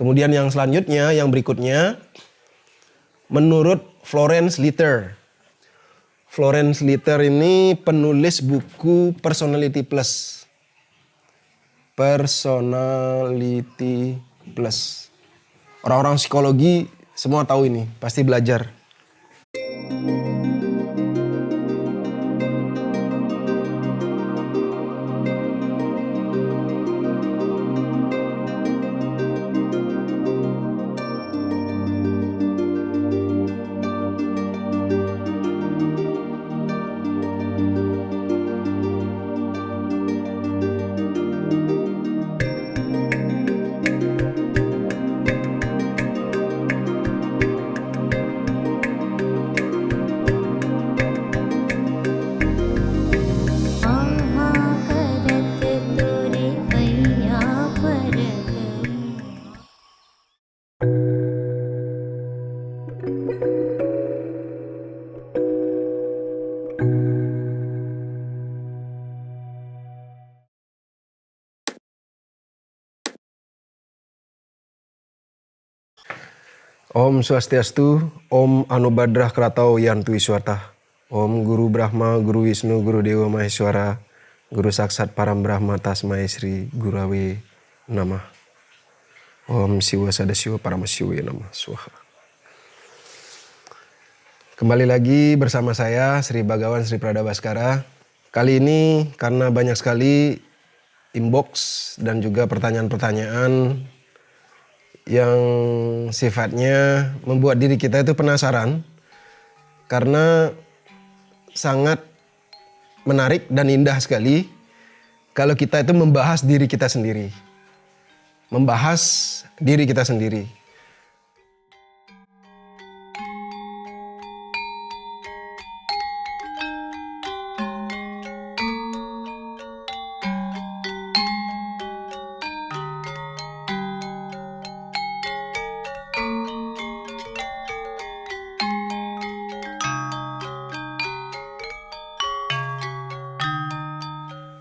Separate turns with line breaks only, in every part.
Kemudian yang selanjutnya, yang berikutnya, menurut Florence Litter. Florence Litter ini penulis buku Personality Plus. Personality Plus. Orang-orang psikologi semua tahu ini, pasti belajar. Om Swastiastu, Om Anubadrah Kratau Yantu Iswata, Om Guru Brahma, Guru Wisnu, Guru Dewa Maheswara, Guru Saksat Param Brahma Tasmai Sri Gurawe Namah. Om Siwa Sadasiwa Paramasiwe Namah Swaha. Kembali lagi bersama saya Sri Bagawan Sri Pradabaskara. Kali ini karena banyak sekali inbox dan juga pertanyaan-pertanyaan yang sifatnya membuat diri kita itu penasaran, karena sangat menarik dan indah sekali kalau kita itu membahas diri kita sendiri. Membahas diri kita sendiri.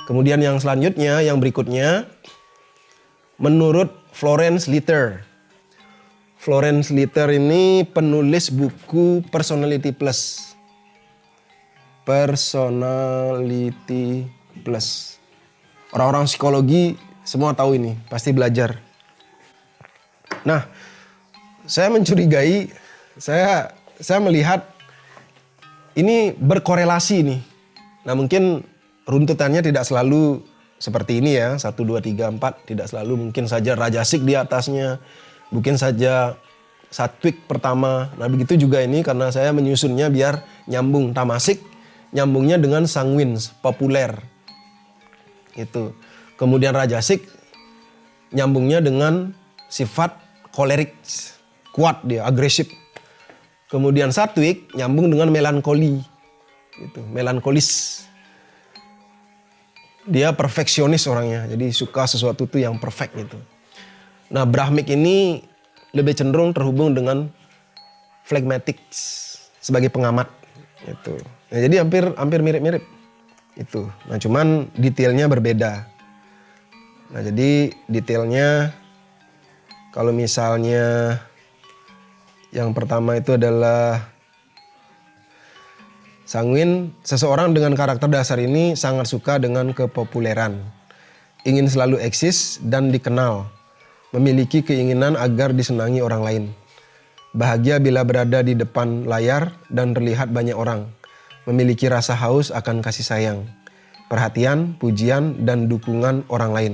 Kemudian yang selanjutnya, yang berikutnya, menurut Florence Litter. Florence Litter ini penulis buku Personality Plus. Personality Plus. Orang-orang psikologi semua tahu ini, pasti belajar. Nah, saya mencurigai, saya melihat ini berkorelasi nih. Nah, mungkin runtutannya tidak selalu seperti ini ya, 1, 2, 3, 4, tidak selalu. Mungkin saja rajasik di atasnya, mungkin saja satwik pertama. Nah begitu juga ini, karena saya menyusunnya biar nyambung. Tamasik nyambungnya dengan sanguins, populer. Itu. Kemudian rajasik nyambungnya dengan sifat kolerik, kuat dia, agresif. Kemudian satwik nyambung dengan melankoli. Itu, melankolis. Dia perfeksionis orangnya, jadi suka sesuatu itu yang perfect gitu. Nah, Brahmik ini lebih cenderung terhubung dengan phlegmatic sebagai pengamat gitu. Nah, jadi hampir mirip-mirip itu. Nah, cuman detailnya berbeda. Nah, jadi detailnya kalau misalnya yang pertama itu adalah sanguin, seseorang dengan karakter dasar ini sangat suka dengan kepopuleran, ingin selalu eksis dan dikenal, memiliki keinginan agar disenangi orang lain, bahagia bila berada di depan layar dan terlihat banyak orang, memiliki rasa haus akan kasih sayang, perhatian, pujian, dan dukungan orang lain.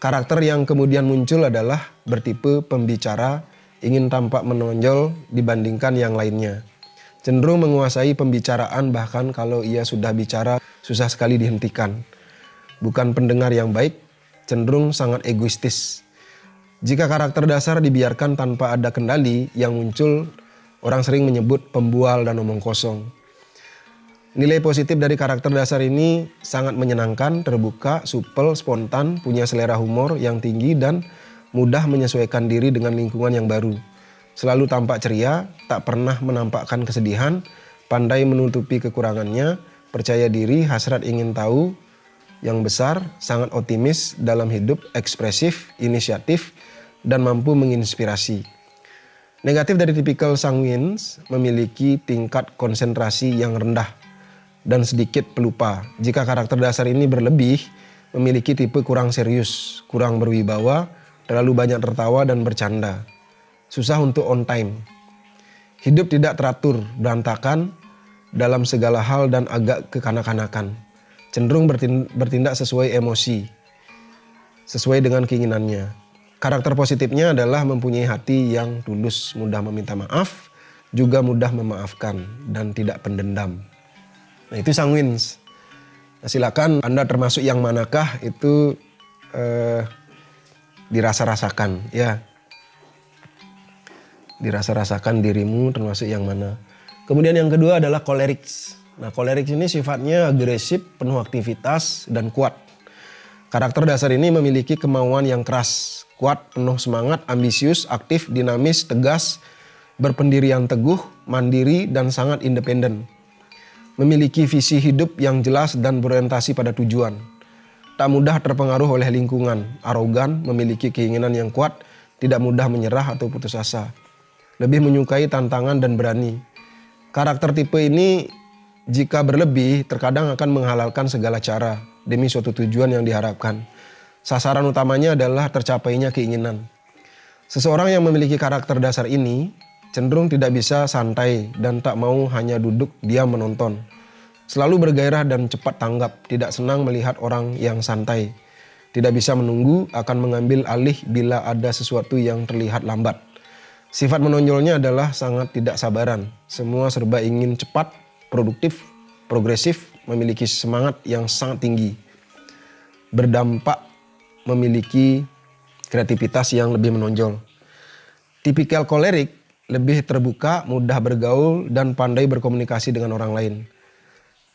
Karakter yang kemudian muncul adalah bertipe pembicara, ingin tampak menonjol dibandingkan yang lainnya. Cenderung menguasai pembicaraan, bahkan kalau ia sudah bicara susah sekali dihentikan. Bukan pendengar yang baik, cenderung sangat egoistis. Jika karakter dasar dibiarkan tanpa ada kendali, yang muncul orang sering menyebut pembual dan omong kosong. Nilai positif dari karakter dasar ini sangat menyenangkan, terbuka, supel, spontan, punya selera humor yang tinggi dan mudah menyesuaikan diri dengan lingkungan yang baru. Selalu tampak ceria, tak pernah menampakkan kesedihan, pandai menutupi kekurangannya, percaya diri, hasrat ingin tahu yang besar, sangat optimis dalam hidup, ekspresif, inisiatif, dan mampu menginspirasi. Negatif dari tipikal sanguins memiliki tingkat konsentrasi yang rendah dan sedikit pelupa. Jika karakter dasar ini berlebih, memiliki tipe kurang serius, kurang berwibawa, terlalu banyak tertawa dan bercanda. Susah untuk on time. Hidup tidak teratur, berantakan dalam segala hal dan agak kekanak-kanakan. Cenderung bertindak sesuai emosi, sesuai dengan keinginannya. Karakter positifnya adalah mempunyai hati yang tulus, mudah meminta maaf, juga mudah memaafkan, dan tidak pendendam. Nah itu sanguins. Nah, silakan Anda termasuk yang manakah itu dirasa-rasakan ya. Dirasa-rasakan dirimu termasuk yang mana. Kemudian yang kedua adalah cholerics. Nah cholerics ini sifatnya agresif, penuh aktivitas, dan kuat. Karakter dasar ini memiliki kemauan yang keras, kuat, penuh semangat, ambisius, aktif, dinamis, tegas, berpendirian teguh, mandiri, dan sangat independen. Memiliki visi hidup yang jelas dan berorientasi pada tujuan. Tak mudah terpengaruh oleh lingkungan, arogan, memiliki keinginan yang kuat, tidak mudah menyerah atau putus asa. Lebih menyukai tantangan dan berani. Karakter tipe ini jika berlebih terkadang akan menghalalkan segala cara demi suatu tujuan yang diharapkan. Sasaran utamanya adalah tercapainya keinginan. Seseorang yang memiliki karakter dasar ini cenderung tidak bisa santai dan tak mau hanya duduk diam menonton. Selalu bergairah dan cepat tanggap, tidak senang melihat orang yang santai. Tidak bisa menunggu, akan mengambil alih bila ada sesuatu yang terlihat lambat. Sifat menonjolnya adalah sangat tidak sabaran. Semua serba ingin cepat, produktif, progresif, memiliki semangat yang sangat tinggi. Berdampak memiliki kreativitas yang lebih menonjol. Tipikal kolerik lebih terbuka, mudah bergaul, dan pandai berkomunikasi dengan orang lain.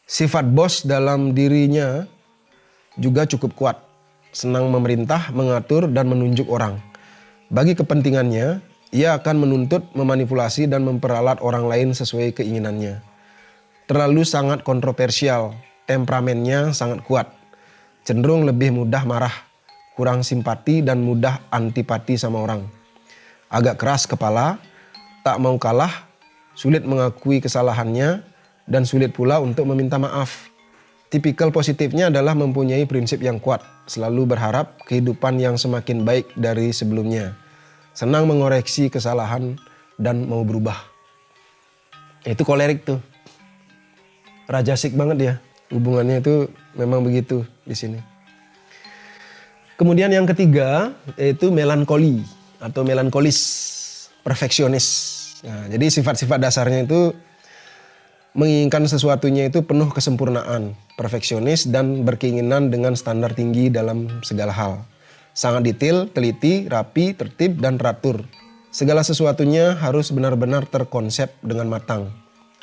Sifat bos dalam dirinya juga cukup kuat. Senang memerintah, mengatur, dan menunjuk orang. Bagi kepentingannya, ia akan menuntut, memanipulasi, dan memperalat orang lain sesuai keinginannya. Terlalu sangat kontroversial, temperamennya sangat kuat. Cenderung lebih mudah marah, kurang simpati, dan mudah antipati sama orang. Agak keras kepala, tak mau kalah, sulit mengakui kesalahannya, dan sulit pula untuk meminta maaf. Tipikal positifnya adalah mempunyai prinsip yang kuat, selalu berharap kehidupan yang semakin baik dari sebelumnya. Senang mengoreksi kesalahan dan mau berubah. Itu kolerik tuh. Rajasik banget ya. Hubungannya itu memang begitu di sini. Kemudian yang ketiga yaitu melankoli atau melankolis, perfeksionis. Nah, jadi sifat-sifat dasarnya itu menginginkan sesuatunya itu penuh kesempurnaan, perfeksionis, dan berkeinginan dengan standar tinggi dalam segala hal. Sangat detail, teliti, rapi, tertib, dan teratur. Segala sesuatunya harus benar-benar terkonsep dengan matang,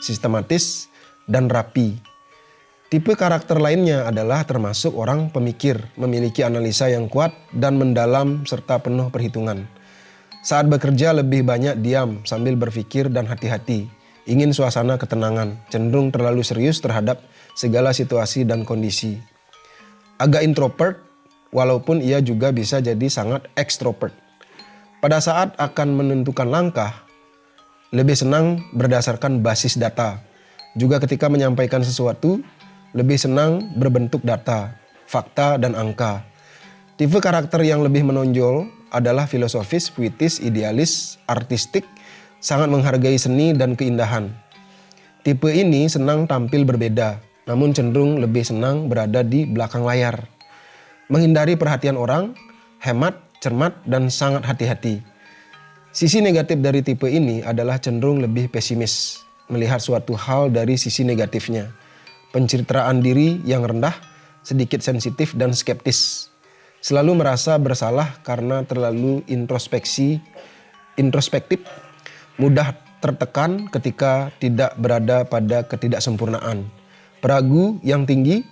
sistematis, dan rapi. Tipe karakter lainnya adalah termasuk orang pemikir, memiliki analisa yang kuat dan mendalam serta penuh perhitungan. Saat bekerja lebih banyak diam sambil berpikir dan hati-hati. Ingin suasana ketenangan, cenderung terlalu serius terhadap segala situasi dan kondisi. Agak introvert, walaupun ia juga bisa jadi sangat ekstrovert. Pada saat akan menentukan langkah, lebih senang berdasarkan basis data. Juga ketika menyampaikan sesuatu, lebih senang berbentuk data, fakta, dan angka. Tipe karakter yang lebih menonjol adalah filosofis, puitis, idealis, artistik, sangat menghargai seni dan keindahan. Tipe ini senang tampil berbeda, namun cenderung lebih senang berada di belakang layar. Menghindari perhatian orang, hemat, cermat, dan sangat hati-hati. Sisi negatif dari tipe ini adalah cenderung lebih pesimis, melihat suatu hal dari sisi negatifnya. Pencitraan diri yang rendah, sedikit sensitif dan skeptis. Selalu merasa bersalah karena terlalu introspektif, mudah tertekan ketika tidak berada pada ketidaksempurnaan. Peragu yang tinggi,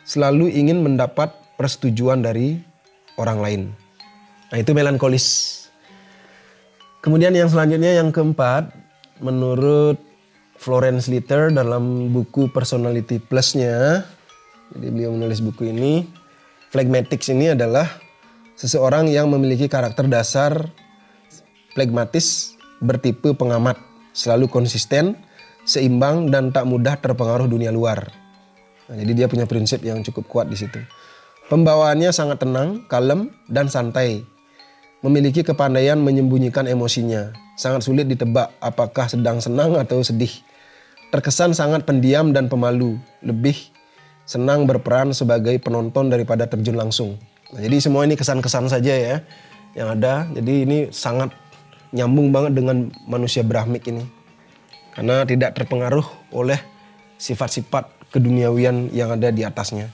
selalu ingin mendapat persetujuan dari orang lain. Nah itu melankolis. Kemudian yang selanjutnya yang keempat, menurut Florence Litter dalam buku Personality Plus-nya, jadi beliau menulis buku ini, phlegmatics ini adalah Seseorang yang memiliki karakter dasar pragmatis, bertipe pengamat, selalu konsisten, seimbang, dan tak mudah terpengaruh dunia luar. Nah, jadi dia punya prinsip yang cukup kuat di situ. Pembawaannya sangat tenang, kalem, dan santai. Memiliki kepandaian menyembunyikan emosinya. Sangat sulit ditebak apakah sedang senang atau sedih. Terkesan sangat pendiam dan pemalu. Lebih senang berperan sebagai penonton daripada terjun langsung. Nah, jadi semua ini kesan-kesan saja ya yang ada. Jadi ini sangat nyambung banget dengan manusia Brahmik ini. Karena tidak terpengaruh oleh sifat-sifat keduniawian yang ada di atasnya.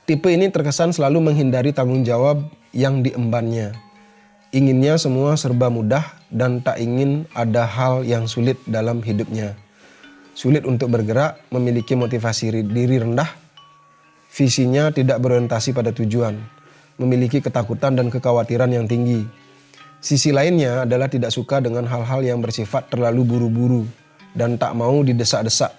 Tipe ini terkesan selalu menghindari tanggung jawab yang diembannya. Inginnya semua serba mudah dan tak ingin ada hal yang sulit dalam hidupnya. Sulit untuk bergerak, memiliki motivasi diri rendah, visinya tidak berorientasi pada tujuan, memiliki ketakutan dan kekhawatiran yang tinggi. Sisi lainnya adalah tidak suka dengan hal-hal yang bersifat terlalu buru-buru dan tak mau didesak-desak.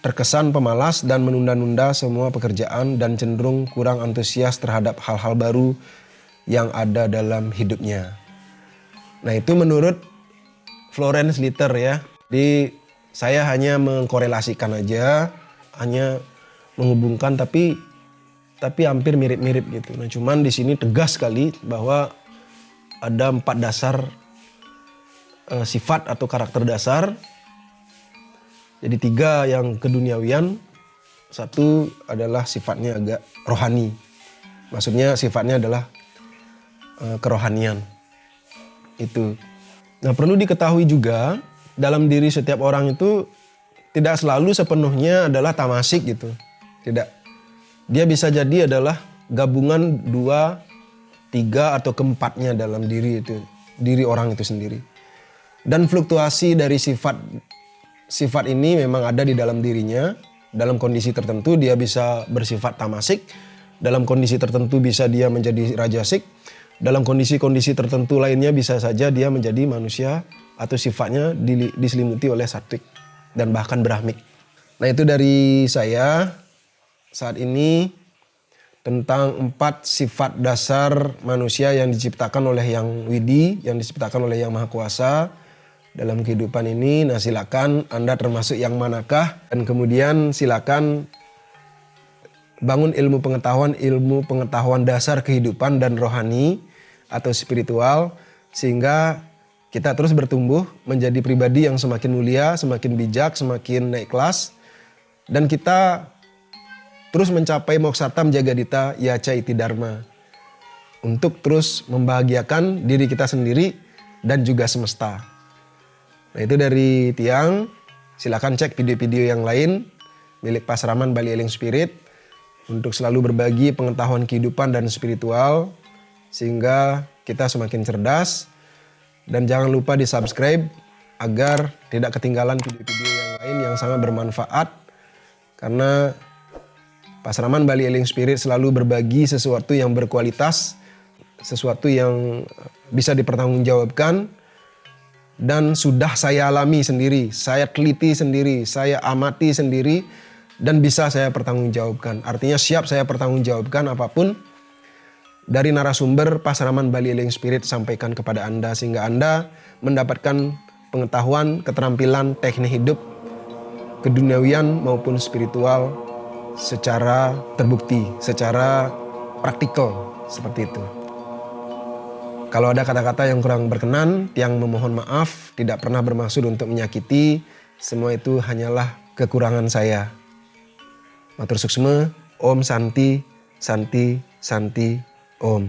Terkesan pemalas dan menunda-nunda semua pekerjaan dan cenderung kurang antusias terhadap hal-hal baru yang ada dalam hidupnya. Nah, itu menurut Florence Litter ya. Jadi saya hanya mengkorelasikan aja, hanya menghubungkan tapi hampir mirip-mirip gitu. Nah, cuman di sini tegas sekali bahwa ada 4 dasar sifat atau karakter dasar. Jadi 3 yang keduniawian, 1 adalah sifatnya agak rohani. Maksudnya sifatnya adalah kerohanian. Itu. Nah, perlu diketahui juga dalam diri setiap orang itu tidak selalu sepenuhnya adalah tamasik gitu. Tidak. Dia bisa jadi adalah gabungan 2, 3 atau keempatnya dalam diri orang itu sendiri. Dan fluktuasi dari sifat ini memang ada di dalam dirinya. Dalam kondisi tertentu dia bisa bersifat tamasik, dalam kondisi tertentu bisa dia menjadi rajasik, dalam kondisi-kondisi tertentu lainnya bisa saja dia menjadi manusia atau sifatnya diselimuti oleh sattwik dan bahkan brahmik. Nah, itu dari saya saat ini tentang 4 sifat dasar manusia yang diciptakan oleh Yang Widi, yang diciptakan oleh Yang Maha Kuasa dalam kehidupan ini. Nah, silakan Anda termasuk yang manakah, dan kemudian silakan bangun ilmu pengetahuan dasar kehidupan dan rohani atau spiritual, sehingga kita terus bertumbuh menjadi pribadi yang semakin mulia, semakin bijak, semakin naik kelas, dan kita terus mencapai Mokshatam Jagadita Yaca Iti Dharma untuk terus membahagiakan diri kita sendiri dan juga semesta. Nah, itu dari Tiang. Silakan cek video-video yang lain milik Pasraman Bali Eling Spirit untuk selalu berbagi pengetahuan kehidupan dan spiritual sehingga kita semakin cerdas. Dan jangan lupa di-subscribe agar tidak ketinggalan video-video yang lain yang sangat bermanfaat, karena Pasraman Bali Eling Spirit selalu berbagi sesuatu yang berkualitas, sesuatu yang bisa dipertanggungjawabkan, dan sudah saya alami sendiri, saya teliti sendiri, saya amati sendiri, dan bisa saya pertanggungjawabkan. Artinya siap saya pertanggungjawabkan apapun dari narasumber Pasraman Bali Eling Spirit sampaikan kepada Anda, sehingga Anda mendapatkan pengetahuan, keterampilan, teknik hidup, keduniawian maupun spiritual secara terbukti, secara praktikal, seperti itu. Kalau ada kata-kata yang kurang berkenan, Tiang memohon maaf, tidak pernah bermaksud untuk menyakiti, semua itu hanyalah kekurangan saya. Matur suksma, Om Santi, Santi, Santi, Om.